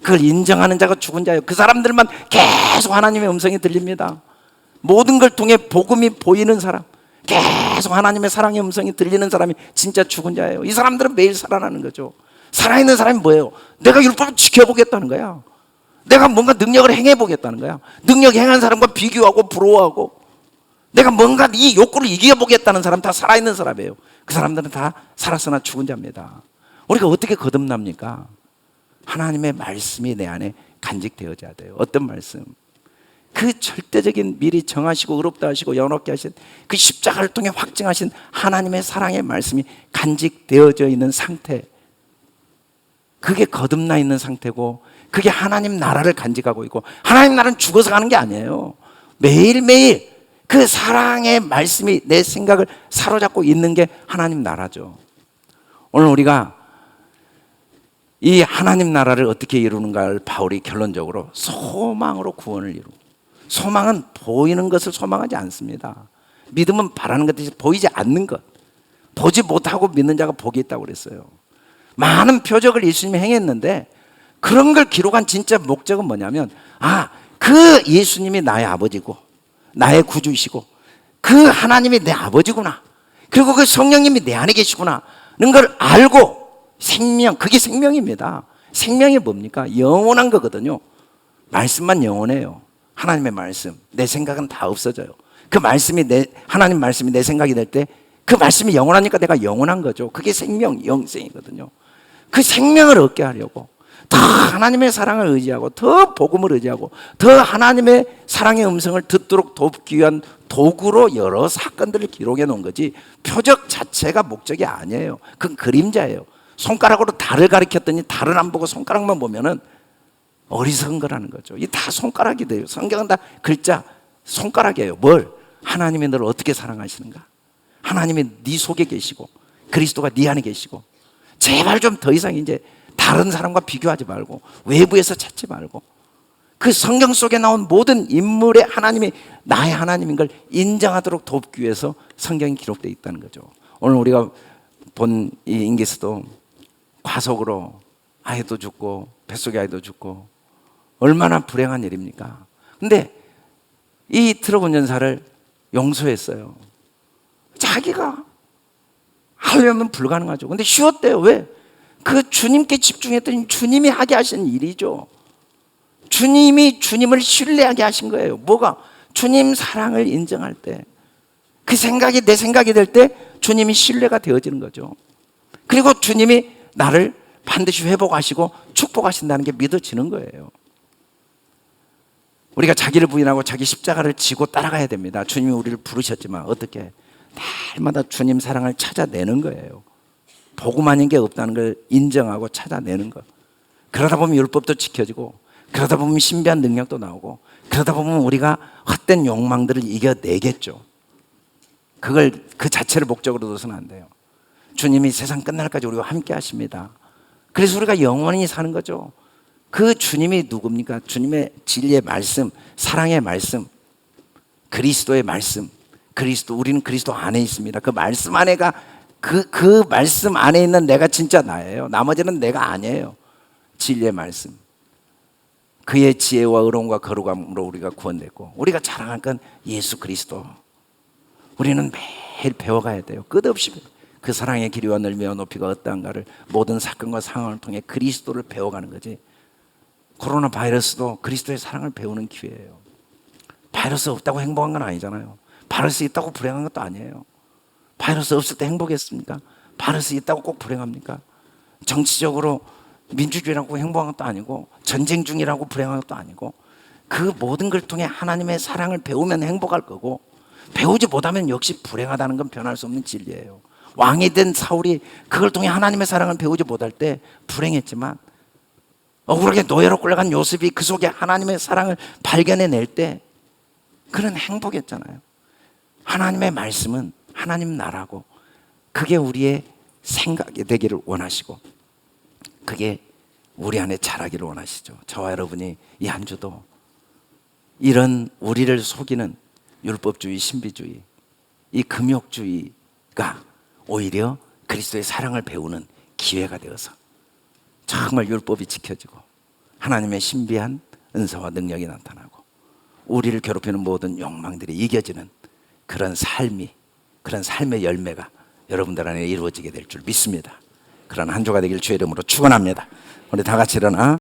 그걸 인정하는 자가 죽은 자예요. 그 사람들만 계속 하나님의 음성이 들립니다. 모든 걸 통해 복음이 보이는 사람, 계속 하나님의 사랑의 음성이 들리는 사람이 진짜 죽은 자예요. 이 사람들은 매일 살아나는 거죠. 살아있는 사람이 뭐예요? 내가 율법을 지켜보겠다는 거야. 내가 뭔가 능력을 행해보겠다는 거야. 능력 행한 사람과 비교하고 부러워하고, 내가 뭔가 이 욕구를 이겨보겠다는 사람, 다 살아있는 사람이에요. 그 사람들은 다 살았으나 죽은 자입니다. 우리가 어떻게 거듭납니까? 하나님의 말씀이 내 안에 간직되어져야 돼요. 어떤 말씀? 그 절대적인 미리 정하시고 의롭다 하시고 영원케 하신 그 십자가를 통해 확증하신 하나님의 사랑의 말씀이 간직되어져 있는 상태, 그게 거듭나 있는 상태고, 그게 하나님 나라를 간직하고 있고, 하나님 나라는 죽어서 가는 게 아니에요. 매일매일 그 사랑의 말씀이 내 생각을 사로잡고 있는 게 하나님 나라죠. 오늘 우리가 이 하나님 나라를 어떻게 이루는가를 바울이 결론적으로 소망으로 구원을 이루고, 소망은 보이는 것을 소망하지 않습니다. 믿음은 바라는 것 대신 보이지 않는 것, 보지 못하고 믿는 자가 복이 있다고 그랬어요. 많은 표적을 예수님이 행했는데 그런 걸 기록한 진짜 목적은 뭐냐면, 그 예수님이 나의 아버지고 나의 구주이시고 그 하나님이 내 아버지구나, 그리고 그 성령님이 내 안에 계시구나 하는 걸 알고, 생명, 그게 생명입니다. 생명이 뭡니까? 영원한 거거든요. 말씀만 영원해요. 하나님의 말씀, 내 생각은 다 없어져요. 그 말씀이 하나님 말씀이 내 생각이 될 때 그 말씀이 영원하니까 내가 영원한 거죠. 그게 생명, 영생이거든요. 그 생명을 얻게 하려고 더 하나님의 사랑을 의지하고, 더 복음을 의지하고, 더 하나님의 사랑의 음성을 듣도록 돕기 위한 도구로 여러 사건들을 기록해 놓은 거지, 표적 자체가 목적이 아니에요. 그건 그림자예요. 손가락으로 달을 가리켰더니 달을 안 보고 손가락만 보면은 어리석은 거라는 거죠. 이 다 손가락이 돼요. 성경은 다 글자, 손가락이에요. 뭘? 하나님이 너를 어떻게 사랑하시는가? 하나님이 네 속에 계시고 그리스도가 네 안에 계시고, 제발 좀 더 이상 이제 다른 사람과 비교하지 말고, 외부에서 찾지 말고, 그 성경 속에 나온 모든 인물의 하나님이 나의 하나님인 걸 인정하도록 돕기 위해서 성경이 기록되어 있다는 거죠. 오늘 우리가 본 이 인기스도 과속으로 아이도 죽고 뱃속의 아이도 죽고 얼마나 불행한 일입니까? 근데 이 트럭 운전사를 용서했어요. 자기가 하려면 불가능하죠. 근데 쉬웠대요. 왜? 그 주님께 집중했더니 주님이 하게 하신 일이죠. 주님이 주님을 신뢰하게 하신 거예요. 뭐가? 주님 사랑을 인정할 때, 그 생각이 내 생각이 될 때 주님이 신뢰가 되어지는 거죠. 그리고 주님이 나를 반드시 회복하시고 축복하신다는 게 믿어지는 거예요. 우리가 자기를 부인하고 자기 십자가를 지고 따라가야 됩니다. 주님이 우리를 부르셨지만 어떻게? 날마다 주님 사랑을 찾아내는 거예요. 복음 아닌 게 없다는 걸 인정하고 찾아내는 것. 그러다 보면 율법도 지켜지고, 그러다 보면 신비한 능력도 나오고, 그러다 보면 우리가 헛된 욕망들을 이겨내겠죠. 그걸 그 자체를 목적으로 둬서는 안 돼요. 주님이 세상 끝날까지 우리와 함께 하십니다. 그래서 우리가 영원히 사는 거죠. 그 주님이 누굽니까? 주님의 진리의 말씀, 사랑의 말씀, 그리스도의 말씀. 그리스도, 우리는 그리스도 안에 있습니다. 그 말씀 안에가 그 말씀 안에 있는 내가 진짜 나예요. 나머지는 내가 아니에요. 진리의 말씀, 그의 지혜와 의로움과 거룩함으로 우리가 구원됐고, 우리가 자랑할 건 예수 그리스도. 우리는 매일 배워가야 돼요. 끝없이 그 사랑의 길이와 넓이와 높이가 어떠한가를 모든 사건과 상황을 통해 그리스도를 배워가는 거지. 코로나 바이러스도 그리스도의 사랑을 배우는 기회예요. 바이러스 없다고 행복한 건 아니잖아요. 바이러스 있다고 불행한 것도 아니에요. 바이러스 없을 때 행복했습니까? 바이러스 있다고 꼭 불행합니까? 정치적으로 민주주의라고 행복한 것도 아니고, 전쟁 중이라고 불행한 것도 아니고, 그 모든 걸 통해 하나님의 사랑을 배우면 행복할 거고, 배우지 못하면 역시 불행하다는 건 변할 수 없는 진리예요. 왕이 된 사울이 그걸 통해 하나님의 사랑을 배우지 못할 때 불행했지만, 억울하게 노예로 끌려간 요셉이 그 속에 하나님의 사랑을 발견해낼 때 그런 행복했잖아요. 하나님의 말씀은 하나님 나라고, 그게 우리의 생각이 되기를 원하시고, 그게 우리 안에 자라기를 원하시죠. 저와 여러분이 이 한 주도 이런 우리를 속이는 율법주의, 신비주의, 이 금욕주의가 오히려 그리스도의 사랑을 배우는 기회가 되어서 정말 율법이 지켜지고 하나님의 신비한 은사와 능력이 나타나고 우리를 괴롭히는 모든 욕망들이 이겨지는 그런 삶의 열매가 여러분들 안에 이루어지게 될 줄 믿습니다. 그런 한 주가 되길 주의 이름으로 축원합니다. 우리 다 같이 일어나